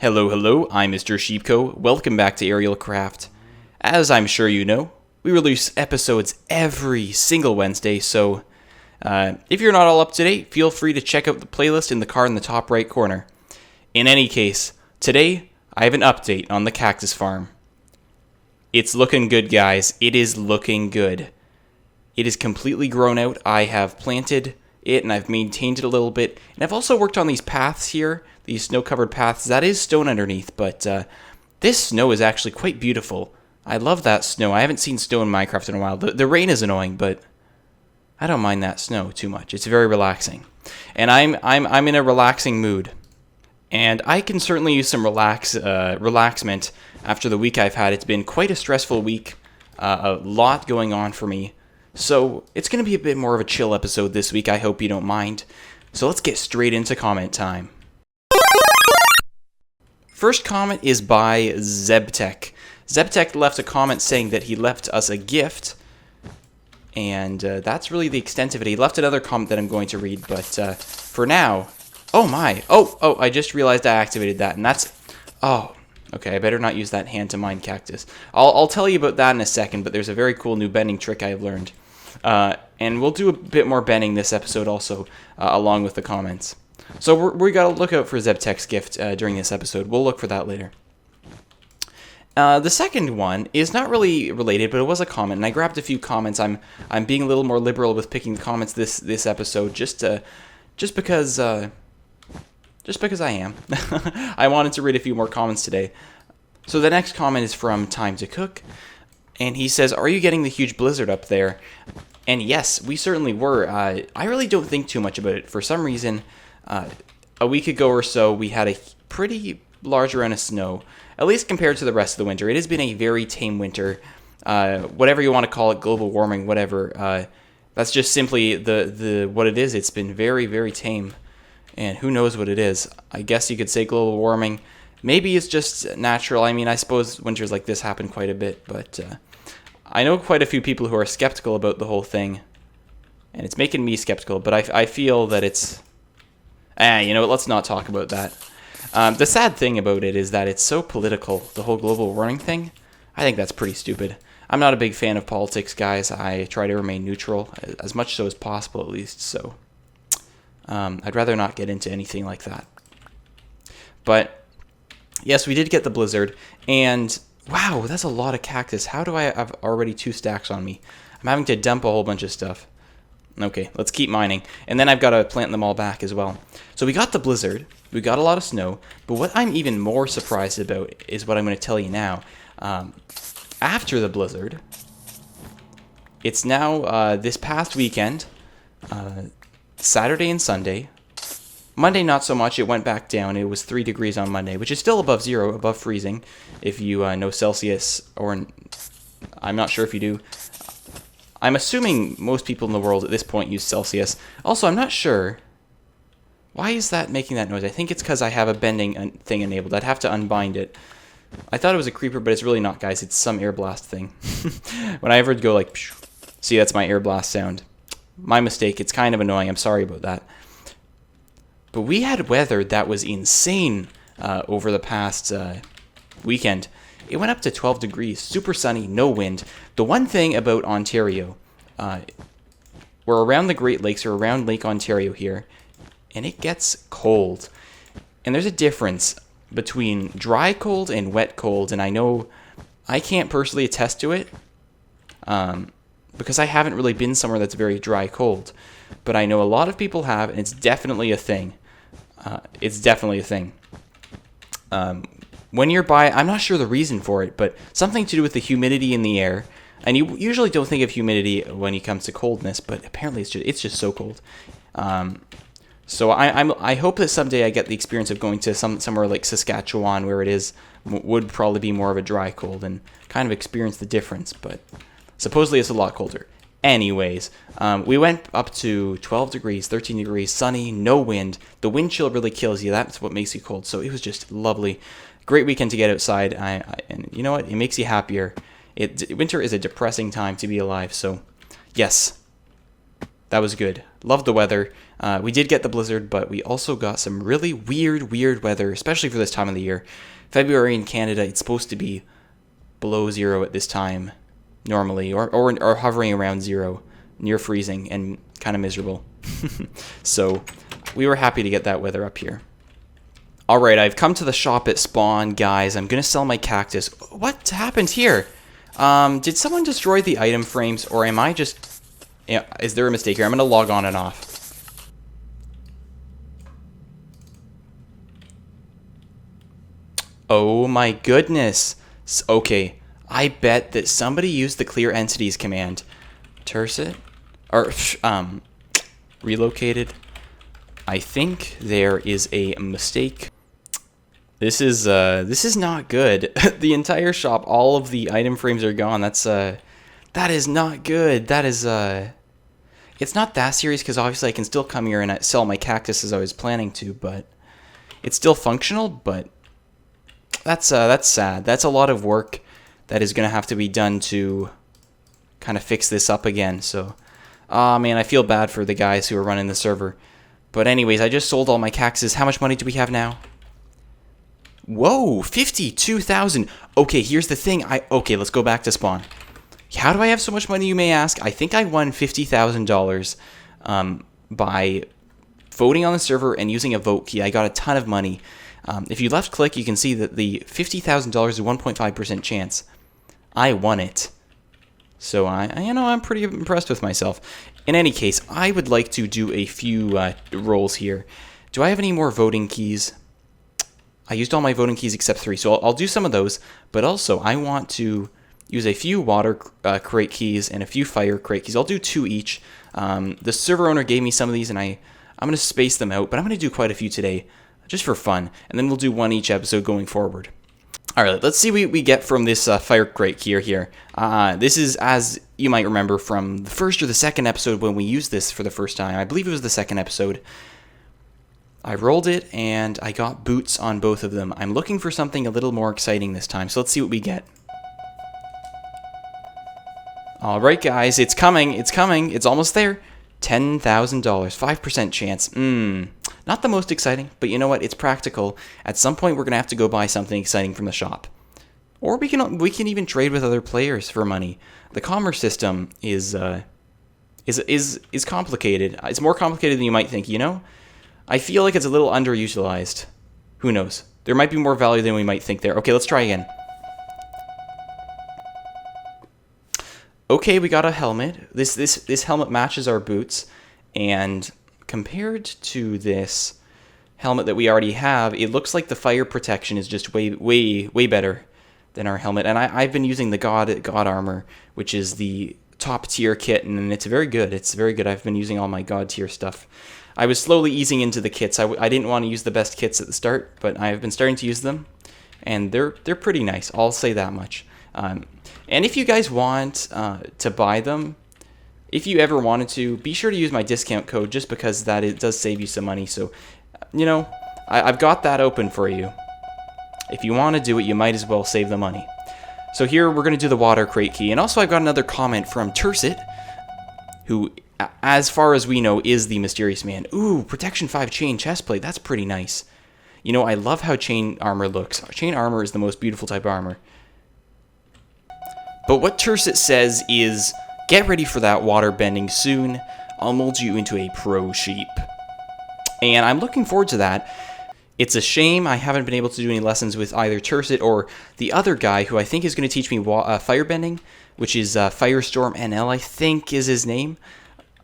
Hello, I'm MrSheepCo. Welcome back to Aerialcraft. As I'm sure you know, we release episodes every single Wednesday, so if you're not all up to date, feel free to check out the playlist in the card in the top right corner. In any case, today I have an update on the cactus farm. It's looking good, guys. It is looking good. It is completely grown out. I have planted it and I've maintained it a little bit. And I've also worked on these paths here, these snow-covered paths. That is stone underneath, but this snow is actually quite beautiful. I love that snow. I haven't seen snow in Minecraft in a while. The rain is annoying, but I don't mind that snow too much. It's very relaxing. And I'm in a relaxing mood. And I can certainly use some relaxment after the week I've had. It's been quite a stressful week, a lot going on for me. So it's going to be a bit more of a chill episode this week. I hope you don't mind. So let's get straight into comment time. First comment is by ZebTech. ZebTech left a comment saying that he left us a gift. And that's really the extent of it. He left another comment that I'm going to read. But for now... Oh my! Oh! I just realized I activated that, and that's... Oh, okay, I better not use that hand to mine cactus. I'll tell you about that in a second, but there's a very cool new bending trick I have learned. And we'll do a bit more bending this episode also, along with the comments. So we got to look out for ZebTech's gift during this episode. We'll look for that later. The second one is not really related, but it was a comment, and I grabbed a few comments. I'm being a little more liberal with picking the comments this episode, just because I am. I wanted to read a few more comments today. So the next comment is from Time to Cook, and he says, "Are you getting the huge blizzard up there?" And yes, we certainly were. I really don't think too much about it. For some reason, a week ago or so, we had a pretty large amount of snow, at least compared to the rest of the winter. It has been a very tame winter. Whatever you want to call it, global warming, whatever. That's just simply the what it is. It's been very, very tame. And who knows what it is. I guess you could say global warming. Maybe it's just natural. I mean, I suppose winters like this happen quite a bit. But I know quite a few people who are skeptical about the whole thing. And it's making me skeptical. But I feel that it's... you know what? Let's not talk about that. The sad thing about it is that it's so political, the whole global warming thing. I think that's pretty stupid. I'm not a big fan of politics, guys. I try to remain neutral, as much so as possible at least, so... I'd rather not get into anything like that. But, yes, we did get the blizzard, and wow, that's a lot of cactus. How do I have already 2 stacks on me? I'm having to dump a whole bunch of stuff. Okay, let's keep mining, and then I've got to plant them all back as well. So we got the blizzard, we got a lot of snow, but what I'm even more surprised about is what I'm going to tell you now. After the blizzard, it's now this past weekend, Saturday and Sunday. Monday, not so much. It went back down. It was 3 degrees on Monday, which is still above zero, above freezing, if you know Celsius, or I'm not sure if you do. I'm assuming most people in the world at this point use Celsius. Also, I'm not sure. Why is that making that noise? I think it's because I have a bending thing enabled. I'd have to unbind it. I thought it was a creeper, but it's really not, guys. It's some air blast thing. When I ever go like, pshh, see, that's my air blast sound. My mistake. It's kind of annoying. I'm sorry about that. But we had weather that was insane over the past weekend. It went up to 12 degrees, super sunny, no wind. The one thing about Ontario, we're around the Great Lakes, or around Lake Ontario here, and it gets cold. And there's a difference between dry cold and wet cold, and I know I can't personally attest to it, because I haven't really been somewhere that's very dry cold. But I know a lot of people have, and it's definitely a thing. When you're by, I'm not sure the reason for it, but something to do with the humidity in the air. And you usually don't think of humidity when it comes to coldness, but apparently it's just so cold. So I hope that someday I get the experience of going to somewhere like Saskatchewan, where it would probably be more of a dry cold, and kind of experience the difference. But supposedly it's a lot colder. Anyways, we went up to 12 degrees, 13 degrees, sunny, no wind. The wind chill really kills you. That's what makes you cold. So it was just lovely. Great weekend to get outside. And you know what? It makes you happier. Winter is a depressing time to be alive. So, yes, that was good. Loved the weather. We did get the blizzard, but we also got some really weird weather, especially for this time of the year. February in Canada, it's supposed to be below 0 at this time, normally, or hovering around 0, near freezing, and kind of miserable. So we were happy to get that weather up here. Alright, I've come to the shop at spawn, guys. I'm going to sell my cactus. What happened here? Did someone destroy the item frames, or am I just... Yeah, is there a mistake here? I'm going to log on and off. Oh my goodness. Okay, I bet that somebody used the clear entities command. Tursit? Or, relocated. I think there is a mistake. This is not good. The entire shop, all of the item frames are gone. That is not good. That is, it's not that serious because obviously I can still come here and sell my cactus as I was planning to, but it's still functional, but that's sad. That's a lot of work that is going to have to be done to kind of fix this up again. So, man, I feel bad for the guys who are running the server. But anyways, I just sold all my cactuses. How much money do we have now? Whoa, 52,000. Okay, here's the thing. Okay, let's go back to spawn. How do I have so much money, you may ask? I think I won $50,000 by voting on the server and using a vote key. I got a ton of money. If you left click, you can see that the $50,000 is a 1.5% chance. I won it. So I'm pretty impressed with myself. In any case, I would like to do a few rolls here. Do I have any more voting keys? I used all my voting keys except 3, so I'll do some of those. But also, I want to use a few water crate keys and a few fire crate keys. I'll do 2 each. The server owner gave me some of these, and I'm going to space them out. But I'm going to do quite a few today, just for fun. And then we'll do 1 each episode going forward. All right, let's see what we get from this fire crate key here. This is, as you might remember, from the first or the second episode when we used this for the first time. I believe it was the second episode. I rolled it, and I got boots on both of them. I'm looking for something a little more exciting this time, so let's see what we get. All right, guys, it's coming. It's almost there. $10,000, 5% chance. Not the most exciting, but you know what? It's practical. At some point, we're gonna have to go buy something exciting from the shop, or we can even trade with other players for money. The commerce system is complicated. It's more complicated than you might think. You know, I feel like it's a little underutilized. Who knows? There might be more value than we might think there. Okay, let's try again. Okay, we got a helmet. This helmet matches our boots, and compared to this helmet that we already have, it looks like the fire protection is just way better than our helmet. And I've been using the God armor, which is the top tier kit, and it's very good. It's very good. I've been using all my God tier stuff. I was slowly easing into the kits. I didn't want to use the best kits at the start, but I've been starting to use them, and they're pretty nice. I'll say that much. And if you guys want to buy them, if you ever wanted to, be sure to use my discount code, just because it does save you some money. So, you know, I've got that open for you. If you want to do it, you might as well save the money. So here we're going to do the water crate key. And also I got another comment from Tursit, who, as far as we know, is the mysterious man. Ooh, protection 5 chain chestplate. That's pretty nice. You know, I love how chain armor looks. Chain armor is the most beautiful type of armor. But what Tursit says is, get ready for that water bending soon. I'll mold you into a pro sheep. And I'm looking forward to that. It's a shame I haven't been able to do any lessons with either Tursit or the other guy who I think is going to teach me firebending, which is Firestorm NL, I think is his name,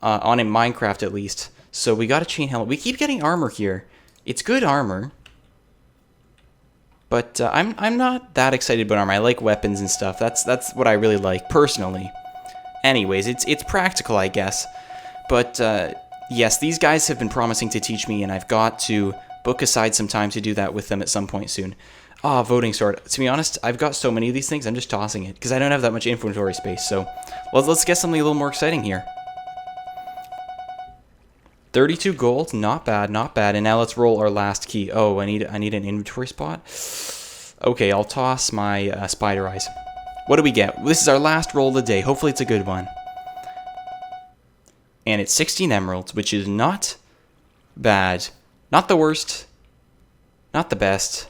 on in Minecraft at least. So we got a chain helmet. We keep getting armor here. It's good armor. But I'm not that excited about armor. I like weapons and stuff. That's what I really like, personally. Anyways, it's practical, I guess. But yes, these guys have been promising to teach me, and I've got to book aside some time to do that with them at some point soon. Voting sword. To be honest, I've got so many of these things, I'm just tossing it, because I don't have that much inventory space. So let's get something a little more exciting here. 32 gold, not bad, not bad. And now let's roll our last key. Oh, I need an inventory spot. Okay, I'll toss my spider eyes. What do we get? This is our last roll of the day. Hopefully it's a good one. And it's 16 emeralds, which is not bad. Not the worst. Not the best.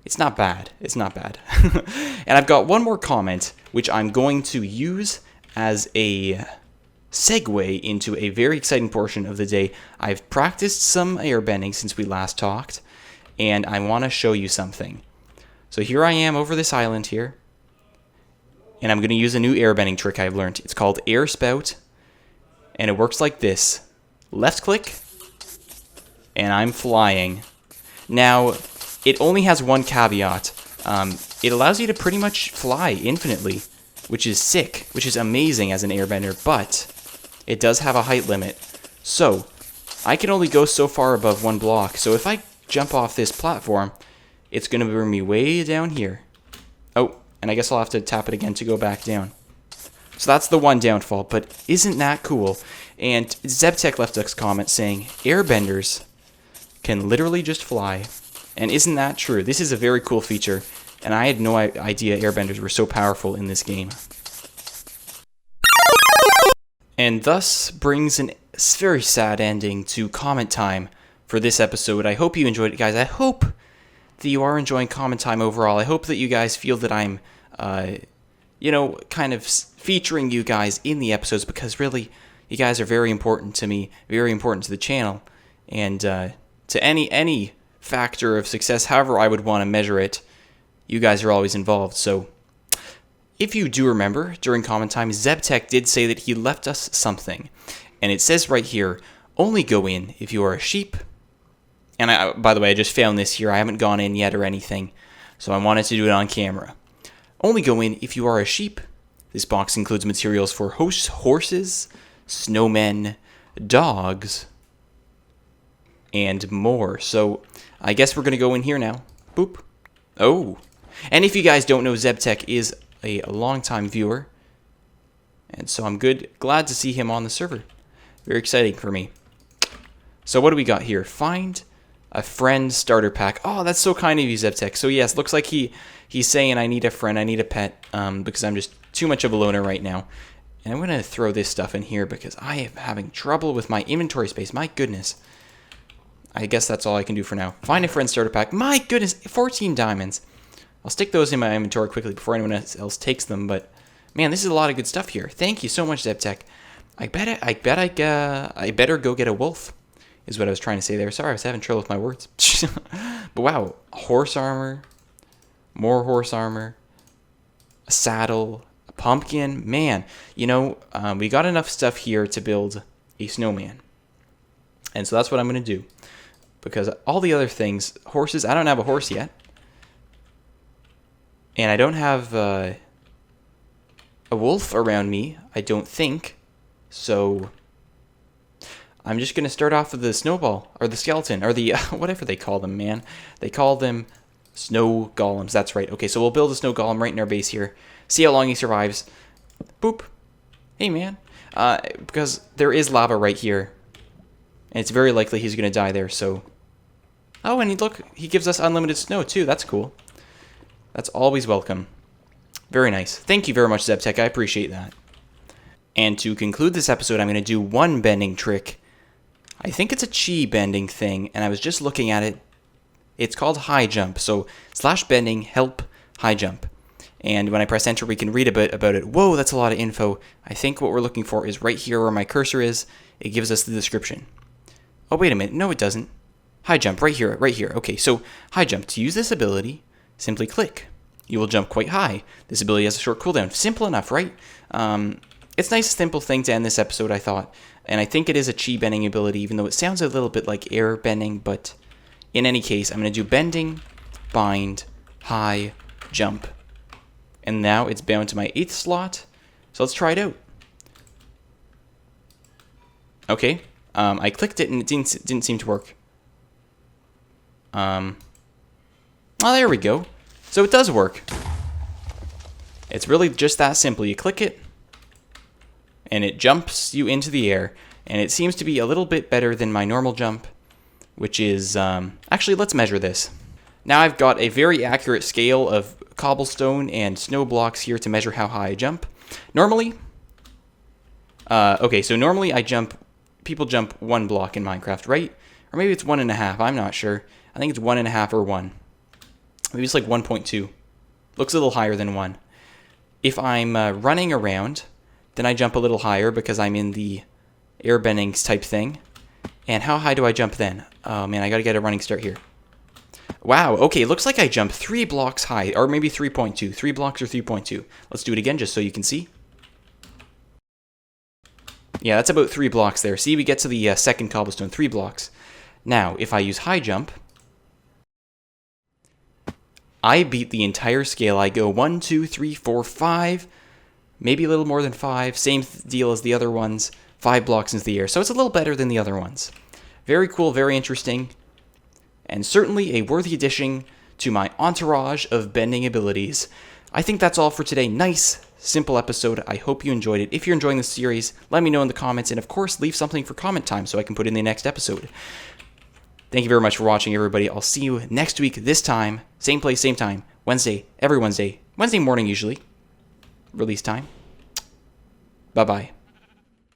It's not bad. It's not bad. And I've got one more comment, which I'm going to use as a segue into a very exciting portion of the day. I've practiced some airbending since we last talked, and I want to show you something. So here I am over this island here, and I'm going to use a new airbending trick I've learned. It's called Air Spout, and it works like this. Left click, and I'm flying. Now, it only has one caveat. It allows you to pretty much fly infinitely, which is sick, which is amazing as an airbender, but it does have a height limit. So, I can only go so far above one block. So if I jump off this platform, it's going to bring me way down here. Oh, and I guess I'll have to tap it again to go back down. So that's the one downfall, but isn't that cool? And ZebTech left us a comment saying, airbenders can literally just fly. And isn't that true? This is a very cool feature, and I had no idea airbenders were so powerful in this game. And thus brings a very sad ending to comment time for this episode. I hope you enjoyed it, guys. I hope that you are enjoying comment time overall. I hope that you guys feel that I'm, kind of featuring you guys in the episodes, because really, you guys are very important to me, very important to the channel, and to any factor of success, however I would want to measure it, you guys are always involved. So if you do remember, during comment time, ZebTech did say that he left us something, and it says right here, only go in if you are a sheep. And by the way, I just found this here. I haven't gone in yet or anything, so I wanted to do it on camera. Only go in if you are a sheep. This box includes materials for horses, snowmen, dogs, and more. So I guess we're going to go in here now. Boop. Oh. And if you guys don't know, ZebTech is a longtime viewer. And so I'm glad to see him on the server. Very exciting for me. So what do we got here? Find a friend starter pack. Oh, that's so kind of you, ZebTech. So yes, looks like he's saying I need a friend, I need a pet, because I'm just too much of a loner right now. And I'm going to throw this stuff in here because I am having trouble with my inventory space. My goodness. I guess that's all I can do for now. Find a friend starter pack. My goodness, 14 diamonds. I'll stick those in my inventory quickly before anyone else takes them, but man, this is a lot of good stuff here. Thank you so much, ZebTech. I better go get a wolf, is what I was trying to say there. Sorry, I was having trouble with my words. But wow, horse armor, more horse armor, a saddle, a pumpkin. Man, we got enough stuff here to build a snowman. And so that's what I'm going to do. Because all the other things, horses, I don't have a horse yet. And I don't have a wolf around me, I don't think. So I'm just going to start off with the snowball, or the skeleton, or the, whatever they call them, man. They call them snow golems, that's right. Okay, so we'll build a snow golem right in our base here. See how long he survives. Boop. Hey, man. Because there is lava right here. And it's very likely he's going to die there, so... Oh, and look, he gives us unlimited snow, too. That's cool. That's always welcome. Very nice. Thank you very much, ZebTech. I appreciate that. And to conclude this episode, I'm going to do one bending trick. I think it's a chi bending thing, and I was just looking at it. It's called high jump. So, /bending, help, high jump. And when I press enter, we can read a bit about it. Whoa, that's a lot of info. I think what we're looking for is right here where my cursor is. It gives us the description. Oh, wait a minute. No, it doesn't. High jump, right here, right here. Okay, so high jump. To use this ability, simply click. You will jump quite high. This ability has a short cooldown. Simple enough, right? It's a nice, simple thing to end this episode, I thought. And I think it is a chi bending ability, even though it sounds a little bit like air bending. But in any case, I'm going to do bending, bind, high, jump. And now it's bound to my 8th slot. So let's try it out. Okay. I clicked it and it didn't seem to work. Oh, there we go. So it does work. It's really just that simple. You click it, and it jumps you into the air. And it seems to be a little bit better than my normal jump, which is... actually, let's measure this. Now I've got a very accurate scale of cobblestone and snow blocks here to measure how high I jump. Normally... okay, so normally people jump 1 block in Minecraft, right? Or maybe it's 1.5. I'm not sure. I think it's 1.5 or 1. Maybe it's like 1.2. Looks a little higher than 1. If I'm running around, then I jump a little higher because I'm in the airbending type thing. And how high do I jump then? Oh man, I gotta get a running start here. Wow, okay, looks like I jumped 3 blocks high, or maybe 3.2. 3 blocks or 3.2. Let's do it again just so you can see. Yeah, that's about 3 blocks there. See, we get to the second cobblestone, 3 blocks. Now, if I use high jump, I beat the entire scale. I go 1, 2, 3, 4, 5, maybe a little more than 5. Same deal as the other ones. 5 blocks into the air. So it's a little better than the other ones. Very cool, very interesting, and certainly a worthy addition to my entourage of bending abilities. I think that's all for today. Nice, simple episode. I hope you enjoyed it. If you're enjoying this series, let me know in the comments, and of course, leave something for comment time so I can put it in the next episode. Thank you very much for watching, everybody. I'll see you next week, this time, same place, same time, Wednesday, every Wednesday. Wednesday morning, usually, release time. Bye-bye.